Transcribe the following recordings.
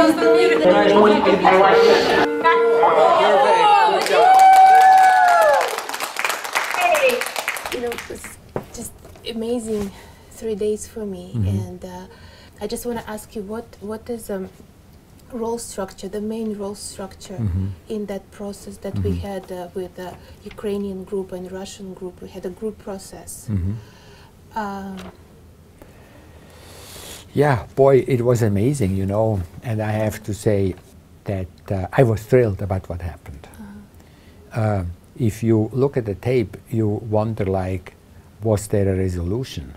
You know, it was just amazing 3 days for me, and I just want to ask you, what is role structure, the main role structure in that process that we had with the Ukrainian group and Russian group? We had a group process. Yeah, boy, it was amazing, you know, and I have to say that I was thrilled about what happened. If you look at the tape, you wonder, like, was there a resolution?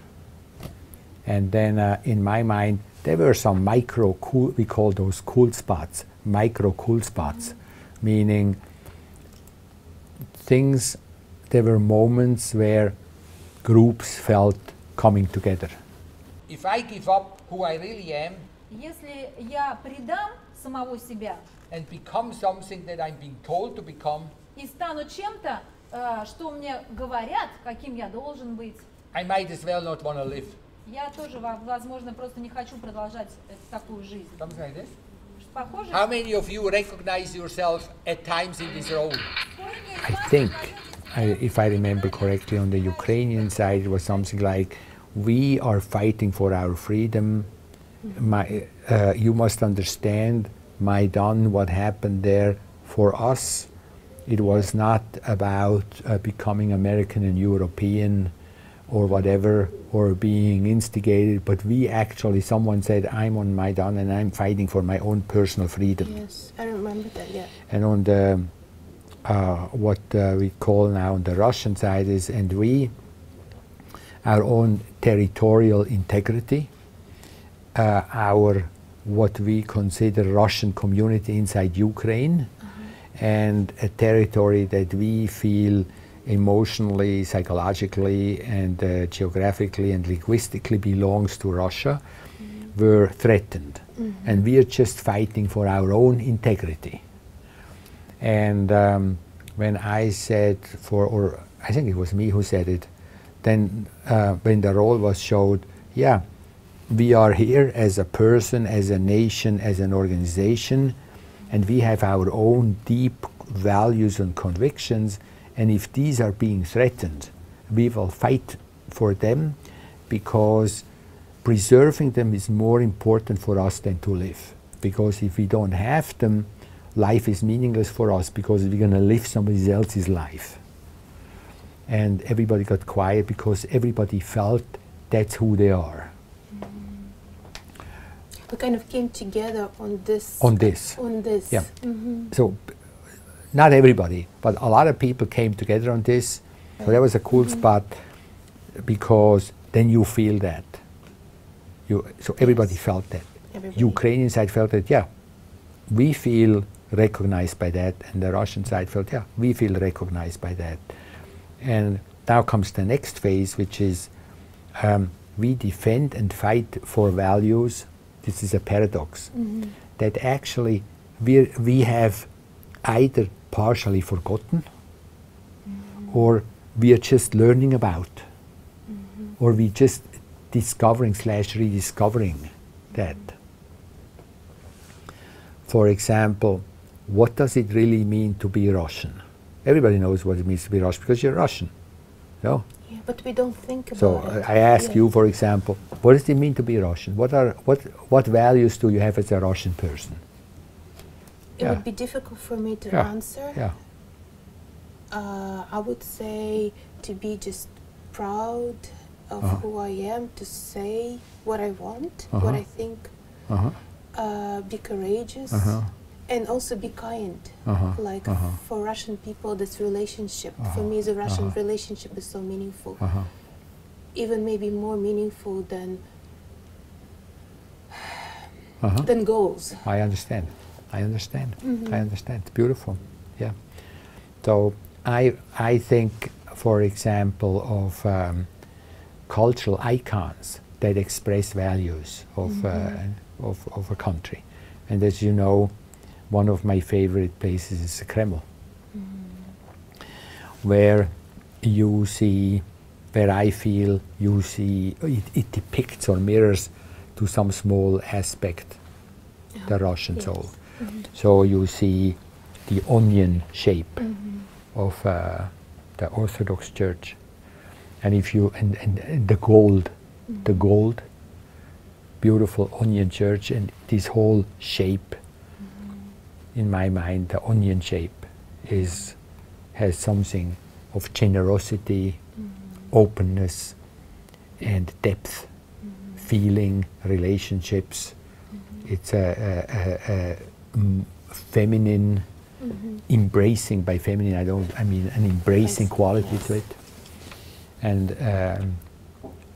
And then in my mind, there were some micro cool, we call those cool spots, micro cool spots, meaning things, there were moments where groups felt coming together. If I give up who I really am, если я предам самого себя and become something that I'm being told to become, и стану чем-то, что мне говорят, каким я должен быть, I might as well not want to live. я тоже, возможно, просто не хочу продолжать такую жизнь. Something like this. Похоже? How many of you recognize yourself at times in this role? I think, if I remember correctly, on the Ukrainian side, it was something like, we are fighting for our freedom. You must understand, Maidan, what happened there, for us, it was not about becoming American and European or whatever, or being instigated, but we actually, someone said, I'm on Maidan and I'm fighting for my own personal freedom. Yes, I remember that, yeah. And on the, what we call now on the Russian side is, and we, our own territorial integrity, our, what we consider Russian community inside Ukraine, and a territory that we feel emotionally, psychologically, and geographically and linguistically belongs to Russia, were threatened. And we are just fighting for our own integrity. And when I said, or I think it was me who said it, then when the role was showed, yeah, we are here as a person, as a nation, as an organization, and we have our own deep values and convictions, and if these are being threatened, we will fight for them, because preserving them is more important for us than to live. Because if we don't have them, life is meaningless for us, because we're going to live somebody else's life. And everybody got quiet because everybody felt that's who they are. We kind of came together on this. On this. On this. Yeah. So, not everybody, but a lot of people came together on this. So that was a cool spot, because then you feel that. So everybody felt that. Ukrainian side felt that, yeah, we feel recognized by that, and the Russian side felt, yeah, we feel recognized by that. And now comes the next phase, which is we defend and fight for values. This is a paradox, that actually we have either partially forgotten, or we are just learning about, or we just discovering / rediscovering that. For example, what does it really mean to be Russian? Everybody knows what it means to be Russian because you're Russian, no? Yeah, but we don't think about so it. I ask you, for example, what does it mean to be Russian? What values do you have as a Russian person? It would be difficult for me to answer. Yeah. I would say to be just proud of who I am, to say what I want, what I think, be courageous, and also be kind. Like for Russian people, this relationship, for me as a Russian, relationship is so meaningful. Even maybe more meaningful than goals. I understand. I understand. I understand. It's beautiful. Yeah. So I think, for example, of cultural icons that express values of a country, and as you know, one of my favorite places is the Kremlin, where you see, where I feel you see it depicts or mirrors to some small aspect the Russian soul. Mm-hmm. So you see the onion shape of the Orthodox Church, and if you and the gold, beautiful onion church, and this whole shape, in my mind, the onion shape has something of generosity, openness, and depth, feeling, relationships. It's a feminine, embracing. By feminine, I mean an embracing quality to it. And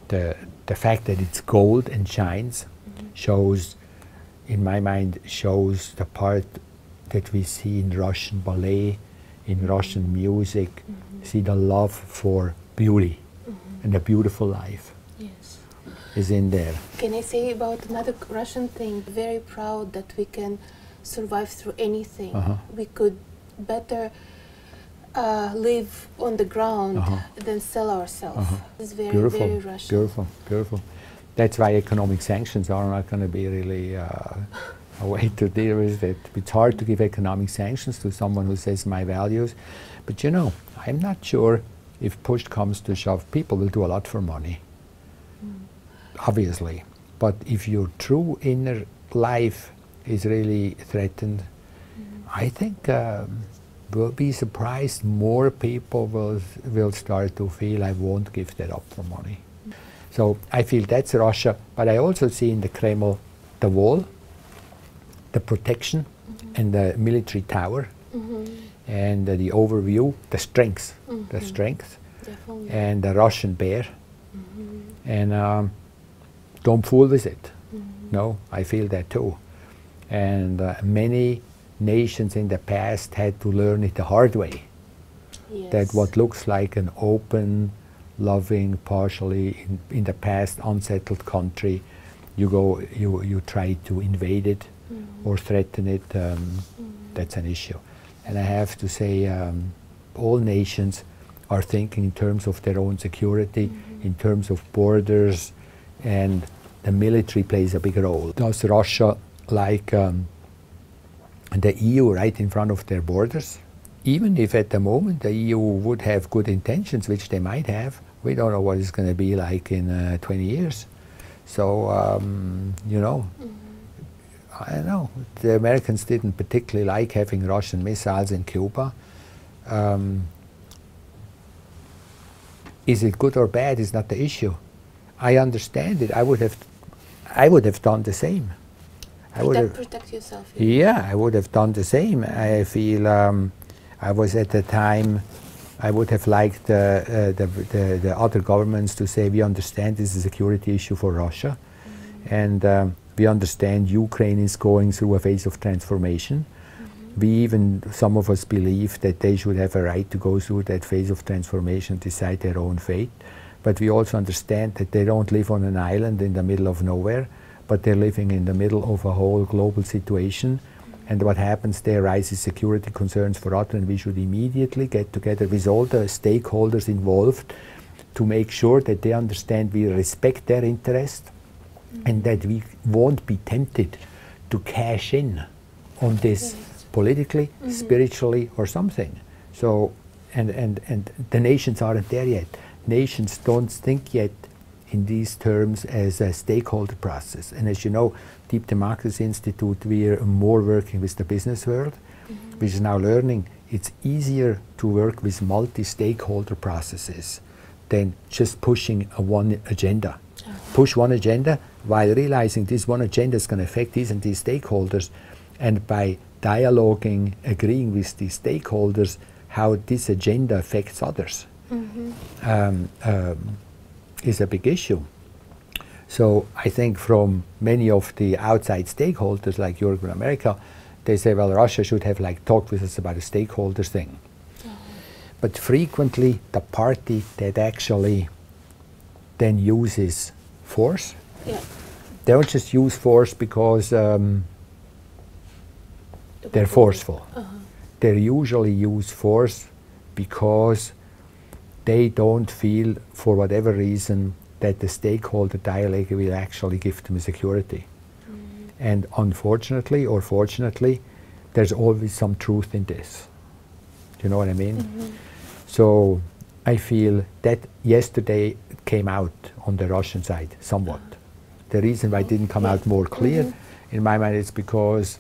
the fact that it's gold and shines shows, in my mind, shows the part that we see in Russian ballet, in Russian music, see the love for beauty and a beautiful life. Yes. Is in there. Can I say about another Russian thing? Very proud that we can survive through anything. We could better live on the ground than sell ourselves. It's very, Beautiful, very Russian. beautiful, beautiful. That's why economic sanctions are not going to be really a way to deal with it. It's hard to give economic sanctions to someone who says my values, but you know, I'm not sure if push comes to shove, people will do a lot for money. Obviously, but if your true inner life is really threatened, I think we'll be surprised more people will start to feel I won't give that up for money. So I feel that's Russia, but I also see in the Kremlin the wall, the protection, and the military tower, and the overview, the strength, Definitely. and the Russian bear, and don't fool with it. No, I feel that too. And many nations in the past had to learn it the hard way. Yes. That what looks like an open, loving, partially in the past unsettled country, you try to invade it or threaten it. That's an issue. And I have to say, all nations are thinking in terms of their own security, in terms of borders, and the military plays a big role. Does Russia like the EU right in front of their borders? Even if at the moment the EU would have good intentions, which they might have, we don't know what it's going to be like in 20 years. So, you know, I don't know. The Americans didn't particularly like having Russian missiles in Cuba. Is it good or bad is not the issue. I understand it. I would have done the same. Protect yourself. Yeah, I would have done the same. I feel I was at the time, I would have liked the other governments to say, we understand this is a security issue for Russia, and we understand Ukraine is going through a phase of transformation. We even, some of us believe that they should have a right to go through that phase of transformation, decide their own fate. But we also understand that they don't live on an island in the middle of nowhere, but they're living in the middle of a whole global situation. And what happens there raises security concerns for us, and we should immediately get together with all the stakeholders involved to make sure that they understand we respect their interest and that we won't be tempted to cash in on this politically, spiritually, or something. So, and the nations aren't there yet. Nations don't think yet in these terms as a stakeholder process. And as you know, Deep Democracy Institute, we are more working with the business world, which is now learning it's easier to work with multi-stakeholder processes than just pushing one agenda. Push one agenda while realizing this one agenda is going to affect these and these stakeholders, and by dialoguing, agreeing with these stakeholders how this agenda affects others. Is a big issue. So I think from many of the outside stakeholders like Europe and America, they say, well, Russia should have talked with us about a stakeholders thing. But frequently the party that actually then uses force, they don't just use force because they're forceful. They usually use force because they don't feel, for whatever reason, that the stakeholder dialogue will actually give them security. And unfortunately or fortunately, there's always some truth in this. Do you know what I mean? So I feel that yesterday it came out on the Russian side somewhat. The reason why it didn't come out more clear, in my mind, is because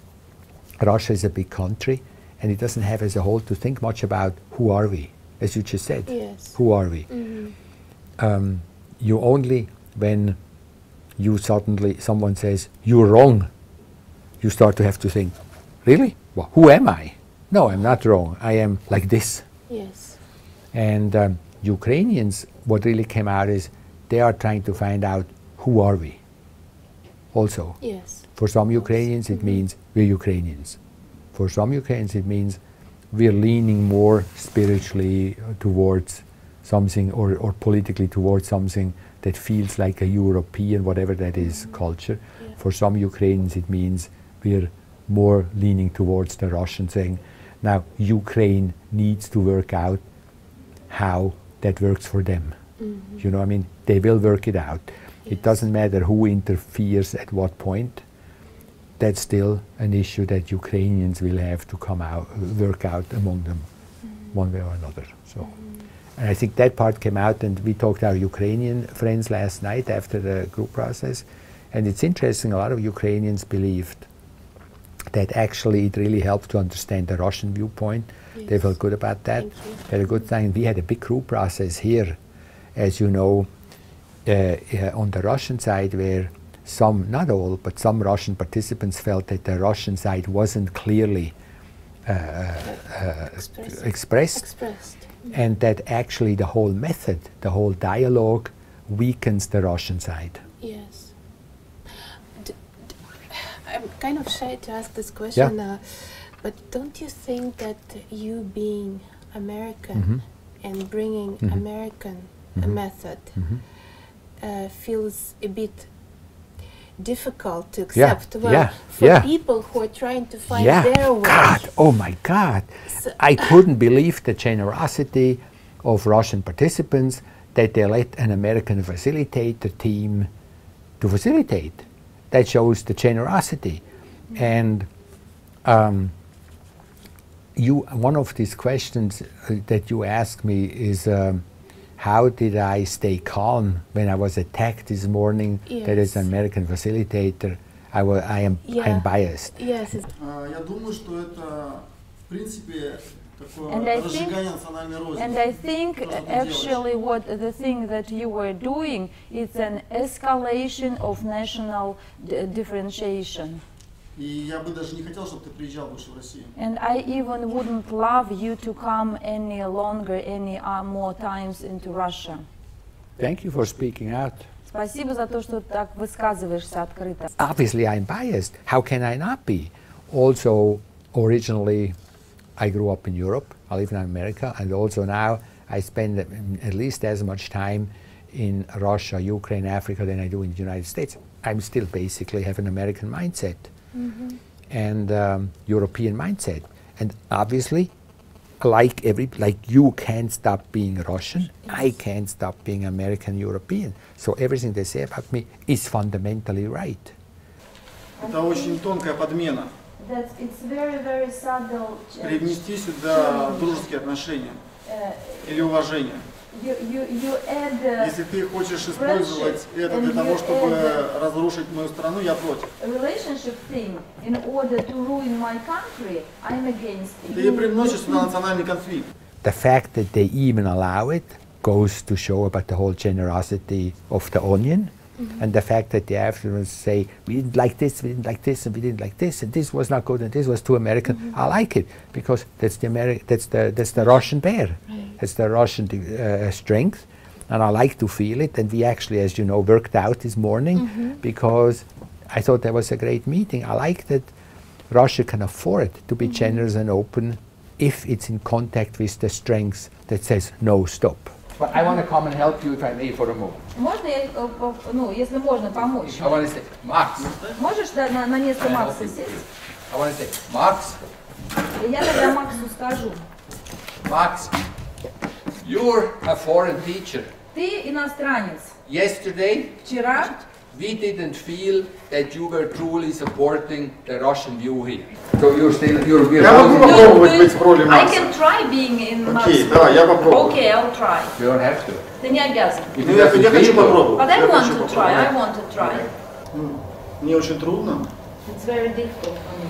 Russia is a big country and it doesn't have as a whole to think much about who are we, as you just said. Yes. Who are we? You only, when you suddenly, someone says, you're wrong, you start to have to think, really? Well, who am I? No, I'm not wrong. I am like this. Yes. And Ukrainians, what really came out is they are trying to find out who are we also. Yes. For some Ukrainians, it means we're Ukrainians. For some Ukrainians, it means we're leaning more spiritually towards something or politically towards something that feels like a European, whatever that is, culture. Yeah. For some Ukrainians, it means we're more leaning towards the Russian thing. Now, Ukraine needs to work out how that works for them. You know, I mean, they will work it out. It doesn't matter who interferes at what point. That's still an issue that Ukrainians will have to come out, work out among them, one way or another. So, and I think that part came out, and we talked to our Ukrainian friends last night after the group process, and it's interesting. A lot of Ukrainians believed that actually it really helped to understand the Russian viewpoint. Yes. They felt good about that. Thank you. Had a good time. We had a big group process here, as you know, on the Russian side, where some, not all, but some Russian participants felt that the Russian side wasn't clearly expressed, and that actually the whole method, the whole dialogue, weakens the Russian side. Yes. I'm kind of shy to ask this question, but don't you think that you being American and bringing American method feels a bit difficult to accept for people who are trying to find their way? God, oh my God. So I couldn't believe the generosity of Russian participants that they let an American facilitator team to facilitate. That shows the generosity. And one of these questions that you asked me is, how did I stay calm when I was attacked this morning? That is an American facilitator. I am biased. Yes. And I think actually what the thing that you were doing is an escalation of national differentiation. And I even wouldn't love you to come any longer, any more times into Russia. Thank you for speaking out. Спасибо за то, что так высказываешься открыто. Obviously I'm biased. How can I not be? Also, originally I grew up in Europe. I live in America, and also now I spend at least as much time in Russia, Ukraine, Africa than I do in the United States. I'm still basically have an American mindset. And European mindset, and obviously, like you can't stop being Russian, I can't stop being American European. So everything they say about me is fundamentally right. Это очень тонкая подмена. It's very, very subtle. Привнести сюда дружеские отношения или уважение. Если ты хочешь использовать это для того, чтобы разрушить мою страну, я против. Ты привносишь сюда национальный конфликт. The fact that they even allow it goes to show about the whole generosity of the onion, and the fact that they afterwards say, we didn't like this, we didn't like this, and we didn't like this, and this was not good, and this was too American. I like it because that's the Russian bear. It's the Russian strength, and I like to feel it. And we actually, as you know, worked out this morning because I thought that was a great meeting. I like that Russia can afford to be generous and open if it's in contact with the strength that says no, stop. But I want to come and help you if I may for a moment. Можно я, ну, если можно помочь? I want to say, Max. Можешь на место Макса сесть? I want to say, Max. Я тогда Максу скажу. Max, you're a foreign teacher. Ты иностранец. Yesterday, Вчера we didn't feel that you were truly supporting the Russian view here. So you're still, Я могу попробовать быть в роли I Макса. can try being in Max's Окей, давай, я попробую. Okay, I'll try. you don't have to. Ты не обязан. Ну, я хочу попробовать. But I Я want хочу to try. попробовать. I want to try. Мне очень трудно. It's very difficult for me.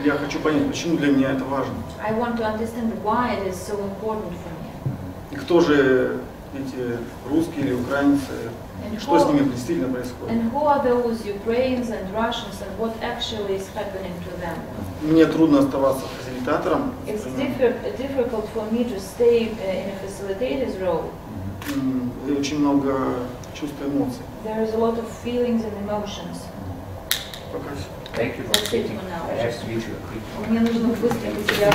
Я хочу понять, почему для меня это важно. I want to understand why it is so important for me. И кто же эти русские или украинцы, что с ними действительно происходит. And who are those Ukrainians and Russians and what actually is happening to them? Мне трудно оставаться фасилитатором. It's difficult for me to stay in a facilitator's role. И очень много чувств и эмоций. There is a lot of feelings and emotions. Пока все. Thank you for That's it speaking. for now. I have to use your quick. Мне нужно высказать себя.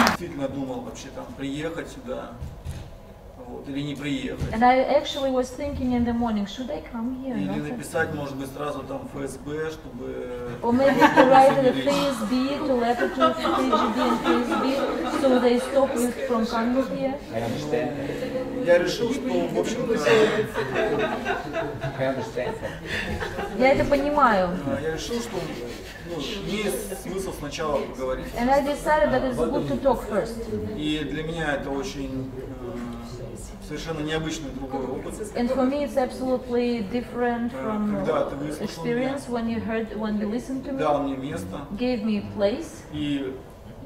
Действительно думал вообще там приехать сюда, вот, или не приехать. And I actually was thinking in the morning, should I come here? Или написать, может быть, сразу там ФСБ, чтобы... Or maybe to write to the FSB, to letter to KGB and FSB, so they stop you from coming here. I understand. Я решил, что, в общем-то, I understand that. Я это понимаю. я решил, что есть смысл сначала поговорить. And I decided that it's good to talk first. И для меня это очень совершенно необычный другой опыт. And for me it's absolutely different from Когда ты выслушал меня, experience when you listened to me, дал мне место gave me a place, и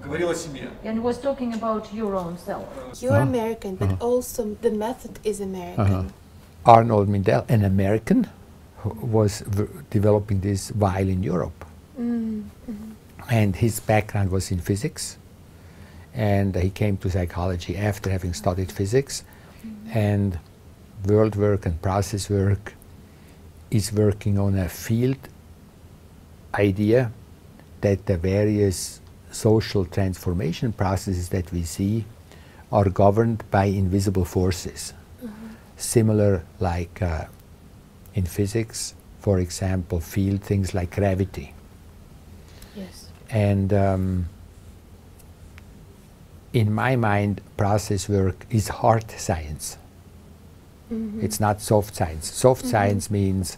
говорил о себе. and was talking about your own self. You're American, but also the method is American. Arnold Mindell, an American, who was developing this while in Europe. And his background was in physics. And he came to psychology after having studied physics. And world work and process work is working on a field idea that the various social transformation processes that we see are governed by invisible forces. Similar like in physics, for example, field things like gravity. Yes. And in my mind, process work is hard science. It's not soft science. Soft science means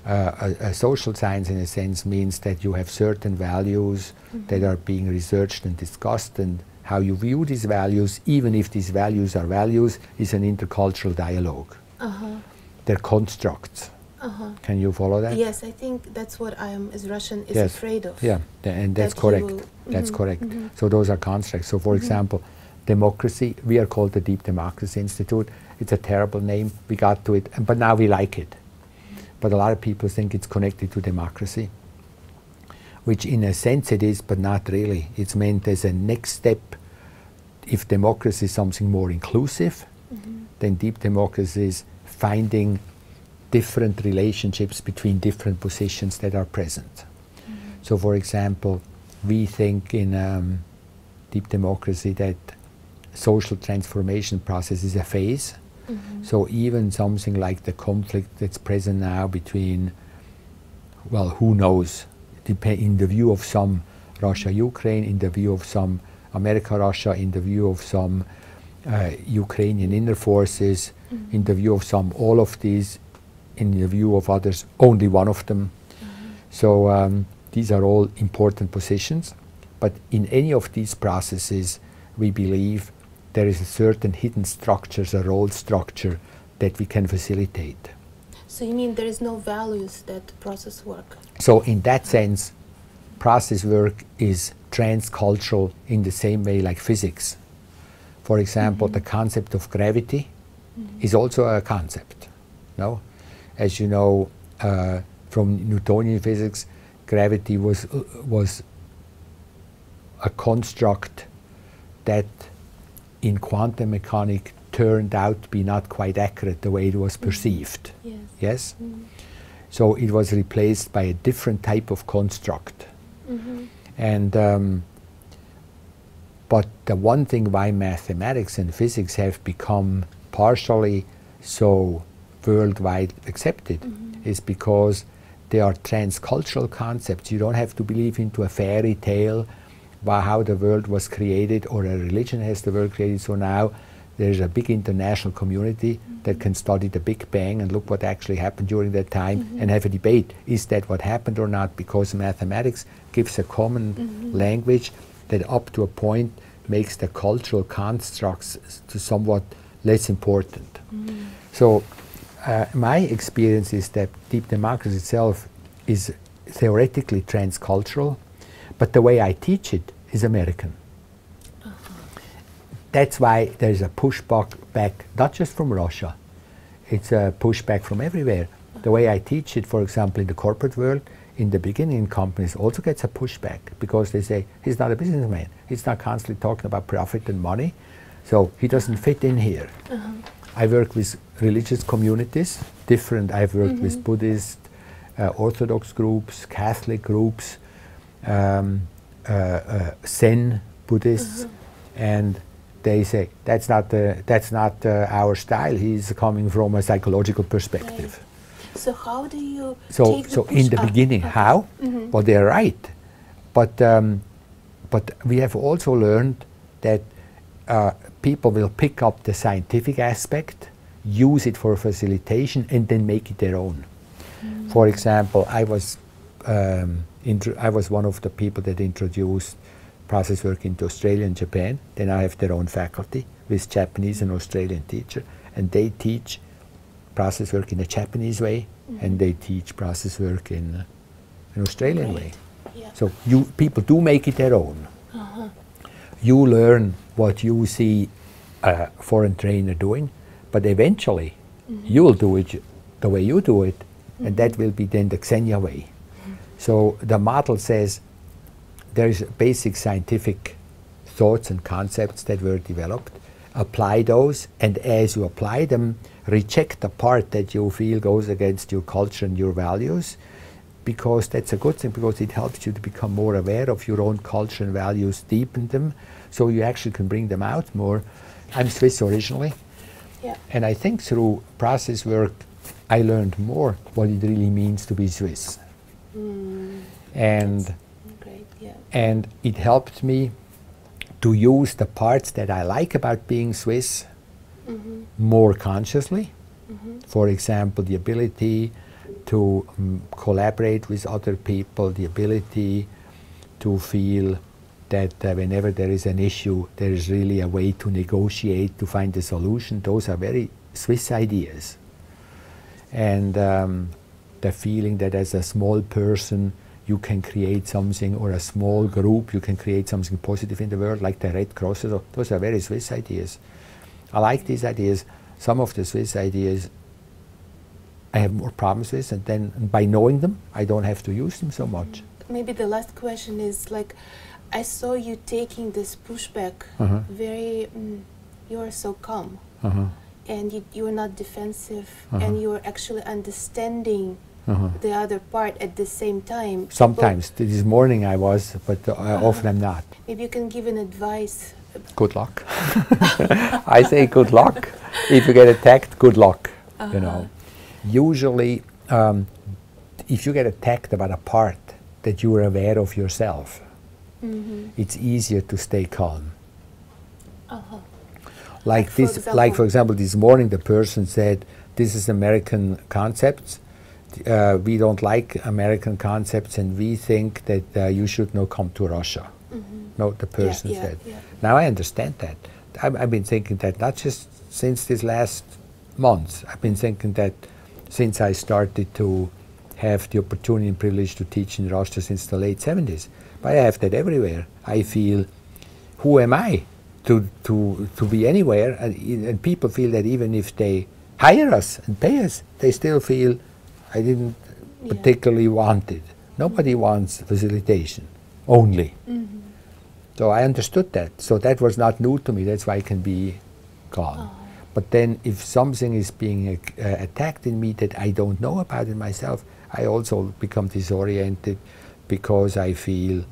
a social science, in a sense, means that you have certain values that are being researched and discussed, and how you view these values, even if these values are values, is an intercultural dialogue. They're constructs. Can you follow that? Yes, I think that's what I am, as Russian, is Yes. afraid of. Yeah, and that's That correct. you- That's correct. So those are constructs. So for example, democracy, we are called the Deep Democracy Institute. It's a terrible name. We got to it, but now we like it. But a lot of people think it's connected to democracy, which in a sense it is, but not really. It's meant as a next step. If democracy is something more inclusive, then deep democracy is finding different relationships between different positions that are present. So for example, we think in deep democracy that social transformation process is a phase. So even something like the conflict that's present now between, well, who knows, in the view of some Russia-Ukraine, in the view of some America-Russia, in the view of some Ukrainian inner forces, in the view of some all of these, in the view of others, only one of them. So these are all important positions. But in any of these processes, we believe there is a certain hidden structures, a role structure that we can facilitate. So you mean there is no values that process work? So in that sense, process work is transcultural in the same way like physics. For example, the concept of gravity is also a concept. No? As you know, from Newtonian physics, gravity was a construct that in quantum mechanics turned out to be not quite accurate the way it was perceived. Yes. Yes? So it was replaced by a different type of construct. And but the one thing why mathematics and physics have become partially so worldwide accepted is because they are transcultural concepts. You don't have to believe into a fairy tale about how the world was created or a religion has the world created. So now there's a big international community that can study the Big Bang and look what actually happened during that time and have a debate. Is that what happened or not? Because mathematics gives a common language that up to a point makes the cultural constructs to somewhat less important. So my experience is that deep democracy itself is theoretically transcultural, but the way I teach it is American. That's why there's a pushback back, not just from Russia, it's a pushback from everywhere. The way I teach it, for example, in the corporate world, in the beginning companies also gets a pushback because they say, he's not a businessman, he's not constantly talking about profit and money, so he doesn't fit in here. I work with religious communities, different, I've worked with Buddhist, Orthodox groups, Catholic groups, Zen Buddhists, and they say that's not our style. He's coming from a psychological perspective. Right. So how do you take the in the beginning, how? Well, they're right, but we have also learned that people will pick up the scientific aspect, use it for facilitation, and then make it their own. For example, I was one of the people that introduced process work into Australia and Japan. Then I have their own faculty with Japanese and Australian teacher, and they teach process work in a Japanese way, and they teach process work in an Australian way. Yeah. So people do make it their own. You learn what you see a foreign trainer doing, but eventually you will do it the way you do it, and that will be then the Xenia way. So the model says there's basic scientific thoughts and concepts that were developed, apply those, and as you apply them, reject the part that you feel goes against your culture and your values, because that's a good thing, because it helps you to become more aware of your own culture and values, deepen them, so you actually can bring them out more. I'm Swiss originally, and I think through process work I learned more what it really means to be Swiss. And and it helped me to use the parts that I like about being Swiss more consciously. For example, the ability to collaborate with other people, the ability to feel that whenever there is an issue, there is really a way to negotiate, to find a solution. Those are very Swiss ideas. And the feeling that as a small person, you can create something, or a small group, you can create something positive in the world, like the Red Cross. Those are very Swiss ideas. I like these ideas. Some of the Swiss ideas I have more problems with, and then by knowing them, I don't have to use them so much. Maybe the last question is, like, I saw you taking this pushback very, you are so calm, and you're not defensive, and you're actually understanding the other part at the same time. Sometimes. This morning I was, but often I'm not. Maybe you can give an advice. Good luck. I say good luck. If you get attacked, good luck. You know. Usually, if you get attacked about a part that you are aware of yourself, it's easier to stay calm. Like this, like for example, this morning the person said, "This is American concepts. We don't like American concepts, and we think that you should not come to Russia." No, the person said. Now I understand that. I've been thinking that not just since this last month. I've been thinking that since I started to have the opportunity and privilege to teach in Russia since the late 70s. But I have that everywhere. I feel, who am I to be anywhere? And people feel that even if they hire us and pay us, they still feel I didn't particularly want it. Nobody wants facilitation, only. So I understood that. So that was not new to me. That's why I can be calm. But then if something is being attacked in me that I don't know about in myself, I also become disoriented because I feel,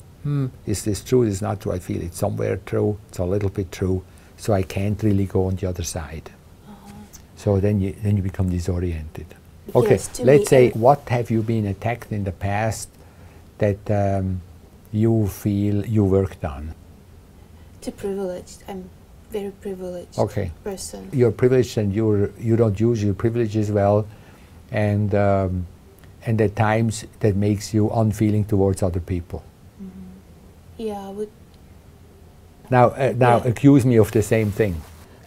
is this true? Is not true? I feel it's somewhere true. It's a little bit true. So I can't really go on the other side. So then you become disoriented. Okay, Yes, let's say, what have you been attacked in the past that you feel you worked on? To privilege. I'm very privileged person. You're privileged, and you don't use your privileges well, and at times that makes you unfeeling towards other people. Yeah. Now accuse me of the same thing.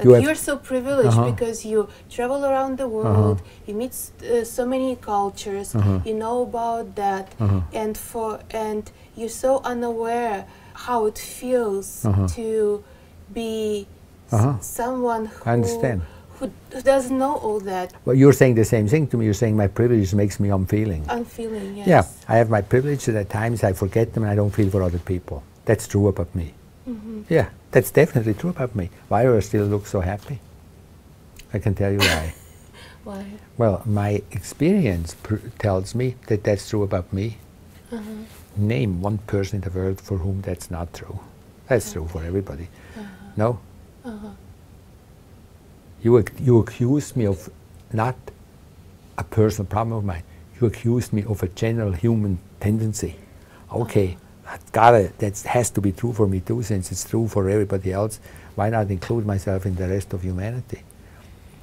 You're so privileged because you travel around the world, you meet so many cultures, you know about that, and you're so unaware how it feels to be someone who doesn't know all that. Well, you're saying the same thing to me. You're saying my privilege makes me unfeeling. Unfeeling, yes. Yeah, I have my privilege, and at times I forget them and I don't feel for other people. That's true about me. Yeah, that's definitely true about me. Why do I still look so happy? I can tell you why. Why? Well, my experience tells me that that's true about me. Name one person in the world for whom that's not true. That's true for everybody. No? You accuse me of not a personal problem of mine. You accuse me of a general human tendency. Okay. That has to be true for me too, since it's true for everybody else. Why not include myself in the rest of humanity?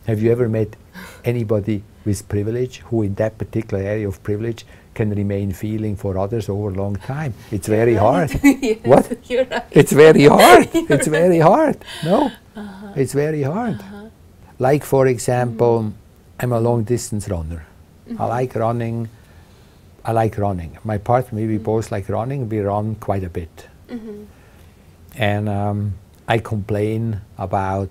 Have you ever met anybody with privilege who in that particular area of privilege can remain feeling for others over a long time? It's very hard. Yes, what? You're right. It's very hard. It's very hard. No? It's very hard. Like, for example, I'm a long distance runner. I like running. My partner, we both like running. We run quite a bit. And I complain about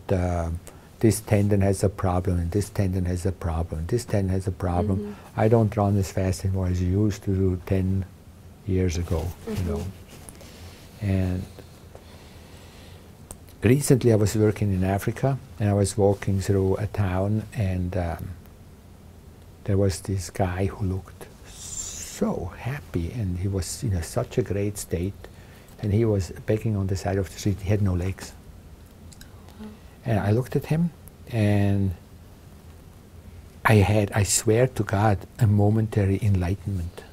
this tendon has a problem, and this tendon has a problem, this tendon has a problem. I don't run as fast anymore as I used to do 10 years ago, you know. And recently I was working in Africa, and I was walking through a town, and there was this guy who looked so happy, and he was in such a great state, and he was begging on the side of the street. He had no legs. And I looked at him, and I swear to God, a momentary enlightenment.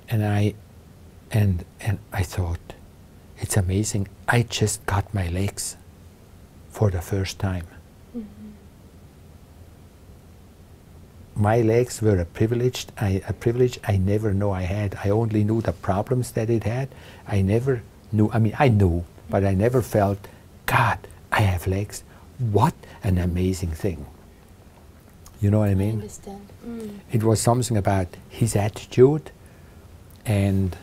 And I thought, it's amazing. I just got my legs for the first time. My legs were a privilege I never knew I had. I only knew the problems that it had. I never knew, I knew, but I never felt, God, I have legs. What an amazing thing. You know what I mean? I understand. It was something about his attitude and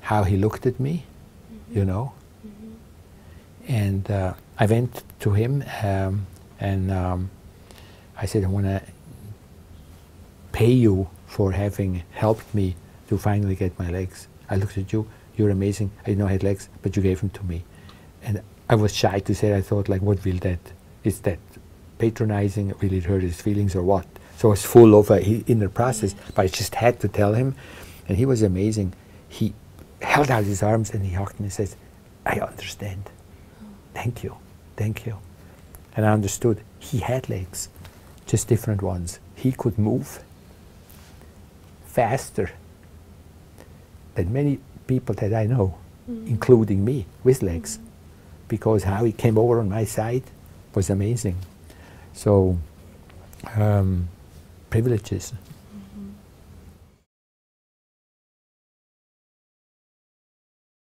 how he looked at me, you know. And I went to him and I said, I want to pay you for having helped me to finally get my legs. I looked at you, you're amazing. I didn't know I had legs, but you gave them to me. And I was shy to say, I thought, like, what will that, is that patronizing? Will it hurt his feelings or what? So I was full of an inner process, but I just had to tell him. And he was amazing. He held out his arms and he hugged me and says, I understand. Thank you, thank you. And I understood he had legs, just different ones. He could move faster than many people that I know, including me, with legs, because how he came over on my side was amazing. So, privileges.